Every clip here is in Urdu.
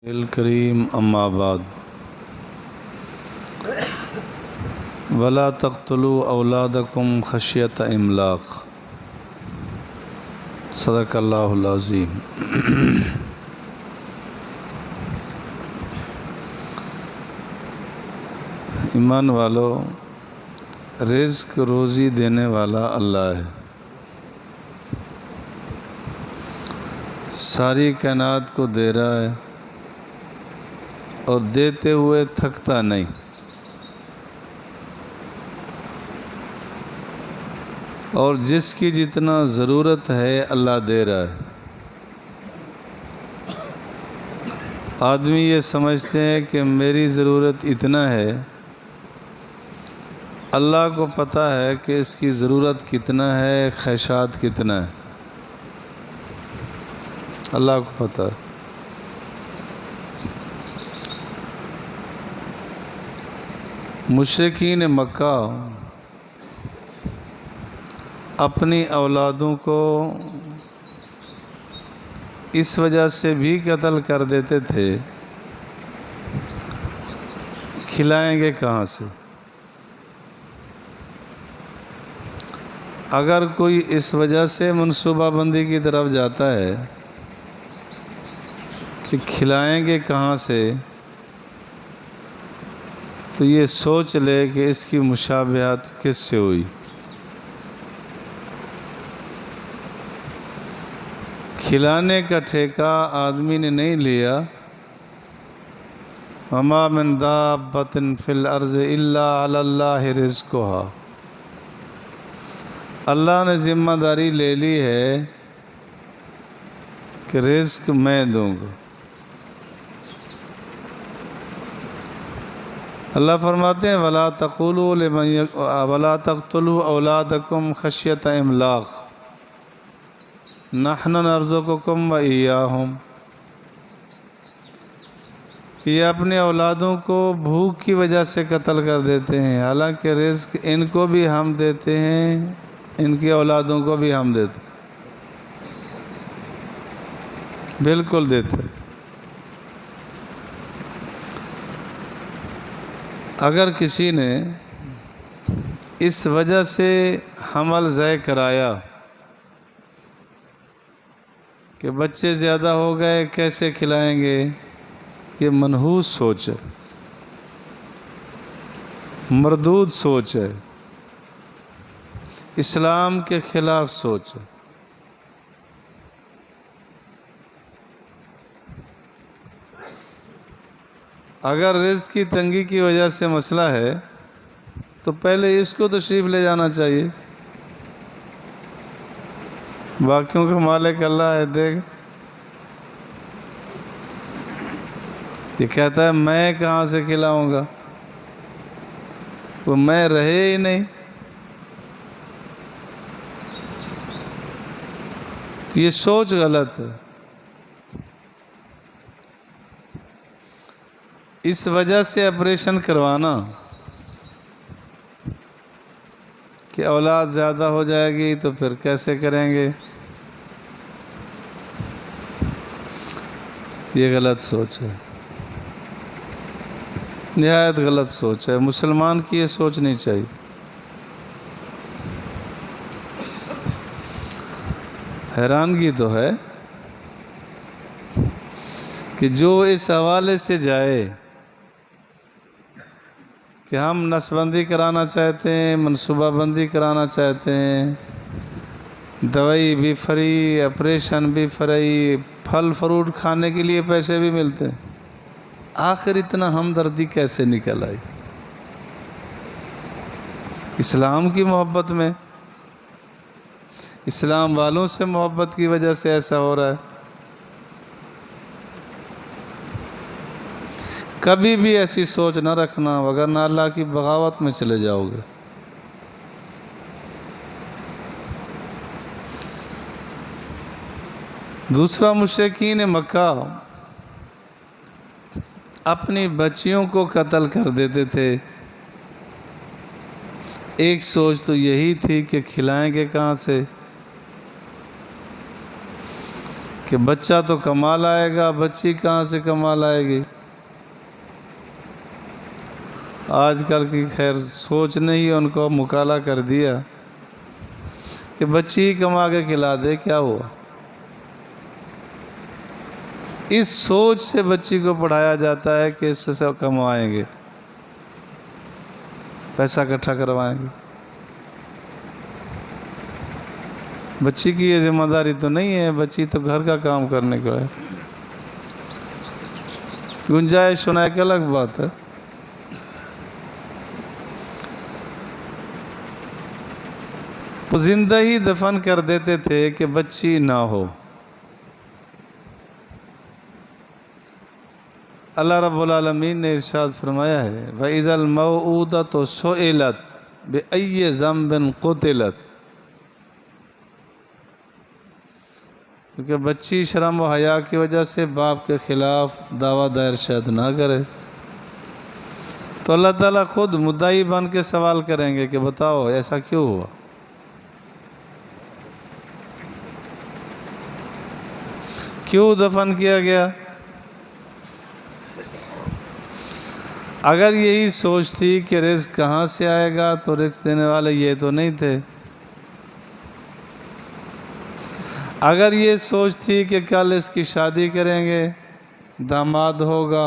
الکریم اما بعد ولا تقتلوا اولادکم خشیۃ املاق صدق اللہ العظیم۔ ایمان والو، رزق روزی دینے والا اللہ ہے، ساری کائنات کو دے رہا ہے اور دیتے ہوئے تھکتا نہیں۔ اور جس کی جتنا ضرورت ہے اللہ دے رہا ہے۔ آدمی یہ سمجھتے ہیں کہ میری ضرورت اتنا ہے، اللہ کو پتہ ہے کہ اس کی ضرورت کتنا ہے، خواہشات کتنا ہے، اللہ کو پتہ ہے۔ مشرکین مکہ اپنی اولادوں کو اس وجہ سے بھی قتل کر دیتے تھے، کھلائیں گے کہاں سے؟ اگر کوئی اس وجہ سے منصوبہ بندی کی طرف جاتا ہے کہ کھلائیں گے کہاں سے، تو یہ سوچ لے کہ اس کی مشابہت کس سے ہوئی۔ کھلانے کا ٹھیکہ آدمی نے نہیں لیا۔ وَمَا مِن دَابَّةٍ فِي الْأَرْضِ إِلَّا عَلَى اللَّهِ رِزْقُهَا۔ اللہ نے ذمہ داری لے لی ہے کہ رزق میں دوں گا۔ اللہ فرماتے ہیں وَلَا تَقْتُلُوا أَوْلَادَكُمْ خَشْيَةَ إِمْلَاقٍ نَحْنُ نَرْزُقُكُمْ وَإِيَّاهُمْ۔ یہ اپنے اولادوں کو بھوک کی وجہ سے قتل کر دیتے ہیں، حالانکہ رزق ان کو بھی ہم دیتے ہیں، ان کی اولادوں کو بھی ہم دیتے ہیں، بالکل دیتے ہیں۔ اگر کسی نے اس وجہ سے حمل ضائع کرایا کہ بچے زیادہ ہو گئے کیسے کھلائیں گے، یہ منحوس سوچ ہے، مردود سوچ ہے، اسلام کے خلاف سوچ ہے۔ اگر رزق کی تنگی کی وجہ سے مسئلہ ہے تو پہلے اس کو تشریف لے جانا چاہیے۔ باقیوں کا مالک اللہ ہے، دیکھ یہ کہتا ہے میں کہاں سے کھلاؤں گا، وہ میں رہے ہی نہیں۔ تو یہ سوچ غلط ہے۔ اس وجہ سے آپریشن کروانا کہ اولاد زیادہ ہو جائے گی تو پھر کیسے کریں گے، یہ غلط سوچ ہے، نہایت غلط سوچ ہے۔ مسلمان کی یہ سوچ نہیں چاہیے۔ حیرانگی تو ہے کہ جو اس حوالے سے جائے کہ ہم نسل بندی کرانا چاہتے ہیں، منصوبہ بندی کرانا چاہتے ہیں، دوائی بھی فری، آپریشن بھی فری، پھل فروٹ کھانے کے لیے پیسے بھی ملتے ہیں، آخر اتنا ہمدردی کیسے نکل آئی؟ اسلام کی محبت میں، اسلام والوں سے محبت کی وجہ سے ایسا ہو رہا ہے۔ کبھی بھی ایسی سوچ نہ رکھنا، وگرنہ اللہ کی بغاوت میں چلے جاؤ گے۔ دوسرا، مشرکین مکہ اپنی بچیوں کو قتل کر دیتے تھے۔ ایک سوچ تو یہی تھی کہ کھلائیں گے کہاں سے، کہ کہ بچہ تو کما لائے گا، بچی کہاں سے کما لائے گی؟ آج کل کی خیر سوچ نہیں، ان کو مکالمہ کر دیا کہ بچی ہی کما کے کھلا دے، کیا ہوا؟ اس سوچ سے بچی کو پڑھایا جاتا ہے کہ اس سے کمائیں گے، پیسہ اکٹھا کروائیں گے۔ بچی کی یہ ذمہ داری تو نہیں ہے، بچی تو گھر کا کام کرنے کو ہے۔ گنجائش ہونا ایک الگ بات ہے۔ وہ زندہ ہی دفن کر دیتے تھے کہ بچی نہ ہو۔ اللہ رب العالمین نے ارشاد فرمایا ہے وَإِذَا الْمَوْءُودَةُ سُئِلَتْ بِأَيِّ ذَنبٍ قُتِلَتْ، کیونکہ بچی شرم و حیا کی وجہ سے باپ کے خلاف دعویٰ دائر شاید نہ کرے، تو اللہ تعالیٰ خود مدعی بن کے سوال کریں گے کہ بتاؤ ایسا کیوں ہوا؟ کیوں دفن کیا گیا؟ اگر یہی سوچ تھی کہ رزق کہاں سے آئے گا تو رزق دینے والے یہ تو نہیں تھے۔ اگر یہ سوچ تھی کہ کل اس کی شادی کریں گے، داماد ہوگا،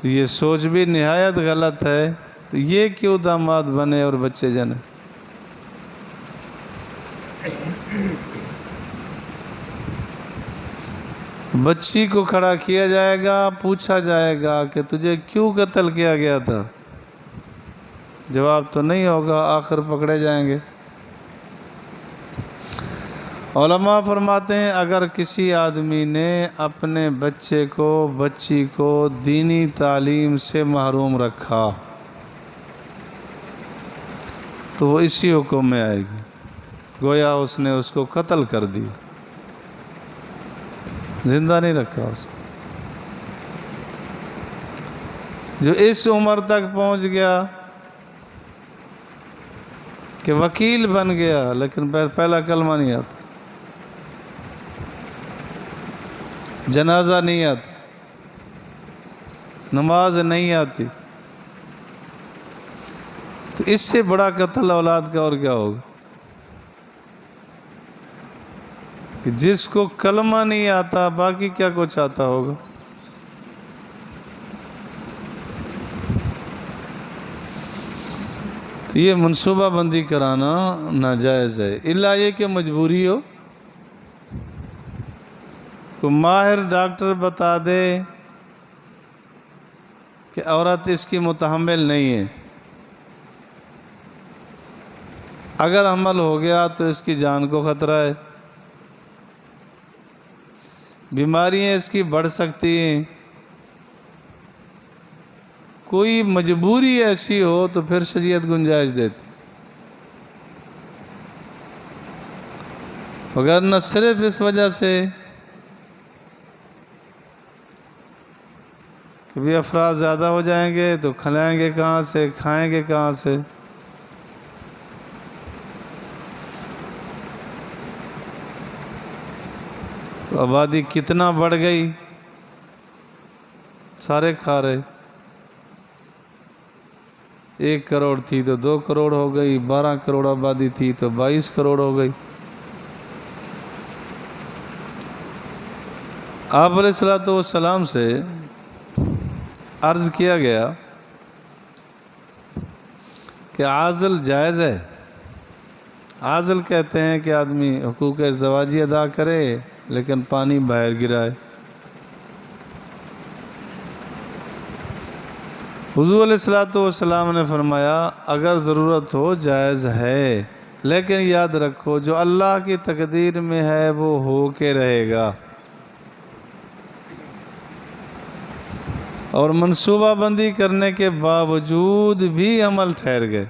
تو یہ سوچ بھی نہایت غلط ہے۔ تو یہ کیوں داماد بنے اور بچے جنے؟ بچی کو کھڑا کیا جائے گا، پوچھا جائے گا کہ تجھے کیوں قتل کیا گیا تھا؟ جواب تو نہیں ہوگا، آخر پکڑے جائیں گے۔ علماء فرماتے ہیں اگر کسی آدمی نے اپنے بچے کو بچی کو دینی تعلیم سے محروم رکھا تو وہ اسی حکم میں آئے گی، گویا اس نے اس کو قتل کر دیا، زندہ نہیں رکھا اس کو۔ جو اس عمر تک پہنچ گیا کہ وکیل بن گیا لیکن پہلا کلمہ نہیں آتا، جنازہ نہیں آتا، نماز نہیں آتی، تو اس سے بڑا قتل اولاد کا اور کیا ہوگا؟ کہ جس کو کلمہ نہیں آتا باقی کیا کچھ آتا ہوگا۔ تو یہ منصوبہ بندی کرانا ناجائز ہے، الا یہ کہ مجبوری ہو، کوئی ماہر ڈاکٹر بتا دے کہ عورت اس کی متحمل نہیں ہے، اگر حمل ہو گیا تو اس کی جان کو خطرہ ہے، بیماریاں اس کی بڑھ سکتی ہیں، کوئی مجبوری ایسی ہو تو پھر شریعت گنجائش دیتی، اگر نہ صرف اس وجہ سے کہ بھی افراد زیادہ ہو جائیں گے تو کھلائیں گے کہاں سے، کھائیں گے کہاں سے۔ تو آبادی کتنا بڑھ گئی، سارے کھا رہے، 1 کروڑ تھی تو 2 کروڑ ہو گئی، 12 کروڑ آبادی تھی تو 22 کروڑ ہو گئی۔ آپ علیہ السلام سے عرض کیا گیا کہ عازل جائز ہے؟ عازل کہتے ہیں کہ آدمی حقوق ازدواجی ادا کرے لیکن پانی باہر گرائے۔ حضور علیہ السلام نے فرمایا اگر ضرورت ہو جائز ہے، لیکن یاد رکھو جو اللہ کی تقدیر میں ہے وہ ہو کے رہے گا، اور منصوبہ بندی کرنے کے باوجود بھی عمل ٹھہر گئے،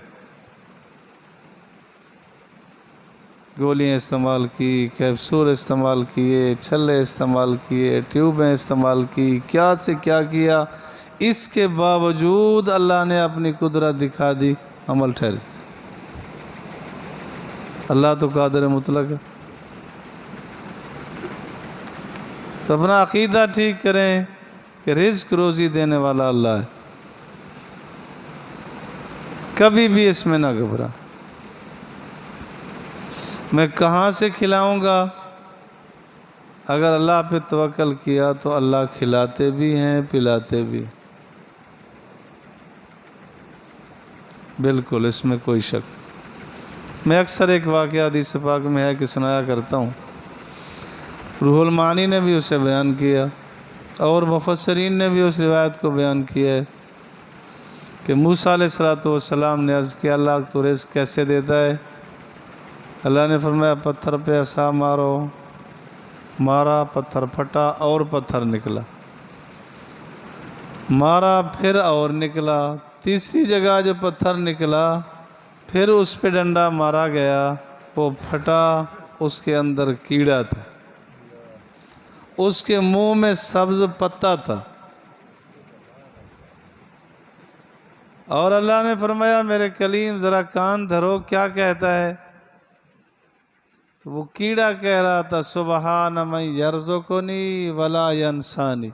گولیاں استعمال کی، کیپسول استعمال کیے، چھلے استعمال کیے، ٹیوبیں استعمال کی، کیا سے کیا کیا، اس کے باوجود اللہ نے اپنی قدرت دکھا دی، عمل ٹھہر گیا۔ اللہ تو قادر مطلق ہے۔ تو اپنا عقیدہ ٹھیک کریں کہ رزق روزی دینے والا اللہ ہے، کبھی بھی اس میں نہ گھبرا۔ میں کہاں سے کھلاؤں گا؟ اگر اللہ پہ توکل کیا تو اللہ کھلاتے بھی ہیں پلاتے بھی، بالکل اس میں کوئی شک۔ میں اکثر ایک واقعہ حدیث پاک میں ہے کہ سنایا کرتا ہوں، روح المعانی نے بھی اسے بیان کیا اور مفسرین نے بھی اس روایت کو بیان کیا ہے کہ موسیٰ علیہ السلام نے عرض کیا اللہ تو رزق کیسے دیتا ہے؟ اللہ نے فرمایا پتھر پہ عصا مارو، مارا پتھر پھٹا اور پتھر نکلا، مارا پھر اور نکلا، تیسری جگہ جو پتھر نکلا پھر اس پہ ڈنڈا مارا گیا، وہ پھٹا، اس کے اندر کیڑا تھا، اس کے منہ میں سبز پتا تھا، اور اللہ نے فرمایا میرے کلیم ذرا کان دھرو کیا کہتا ہے؟ وہ کیڑا کہہ رہا تھا سبحان من یرزقنی ولا ینسانی،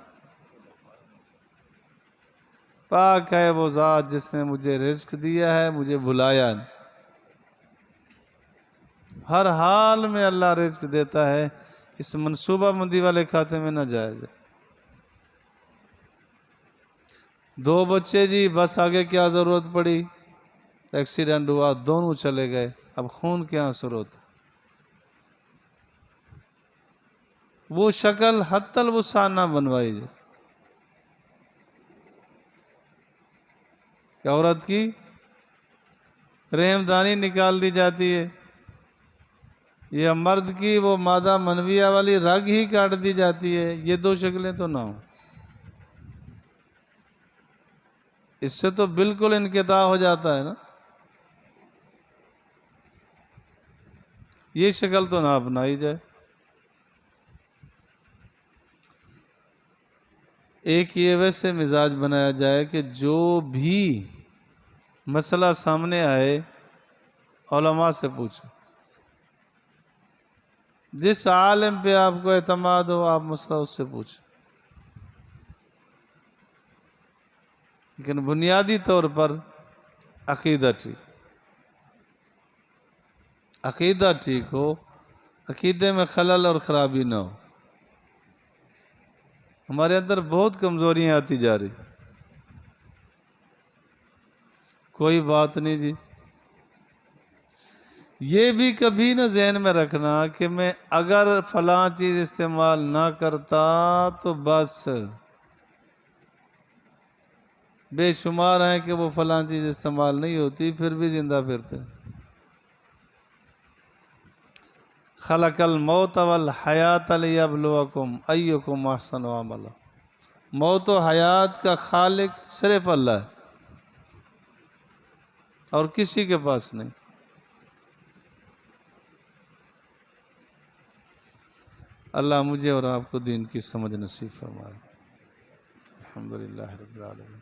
پاک ہے وہ ذات جس نے مجھے رزق دیا ہے مجھے بھلایا نہیں۔ ہر حال میں اللہ رزق دیتا ہے، اس منصوبہ بندی والے کھاتے میں نہ جایا جائے۔ 2 بچے جی بس آگے کیا ضرورت پڑی، ایکسیڈنٹ ہوا دونوں چلے گئے، اب خون کیا اثر ہوتا؟ وہ شکل حتی الوسع نہ بنوائی جائے کہ عورت کی رحمدانی نکال دی جاتی ہے یا مرد کی وہ مادہ منویہ والی رگ ہی کاٹ دی جاتی ہے، یہ 2 شکلیں تو نہ ہوں۔ اس سے تو بالکل انقطاع ہو جاتا ہے نا، یہ شکل تو نہ اپنائی جائے۔ ایک یہ ویسے مزاج بنایا جائے کہ جو بھی مسئلہ سامنے آئے علماء سے پوچھو، جس عالم پہ آپ کو اعتماد ہو آپ مسئلہ اس سے پوچھو، لیکن بنیادی طور پر عقیدہ ٹھیک ہو، عقیدے میں خلل اور خرابی نہ ہو۔ ہمارے اندر بہت کمزوریاں آتی جا رہی، کوئی بات نہیں جی، یہ بھی کبھی نہ ذہن میں رکھنا کہ میں اگر فلاں چیز استعمال نہ کرتا تو بس، بے شمار ہیں کہ وہ فلاں چیز استعمال نہیں ہوتی پھر بھی زندہ پھرتے۔ خلق الموت والحیات لیبلوکم ایکم احسن عملا، موت و حیات کا خالق صرف اللہ ہے اور کسی کے پاس نہیں۔ اللہ مجھے اور آپ کو دین کی سمجھ نصیب فرمائے۔ الحمدللہ رب العالمین۔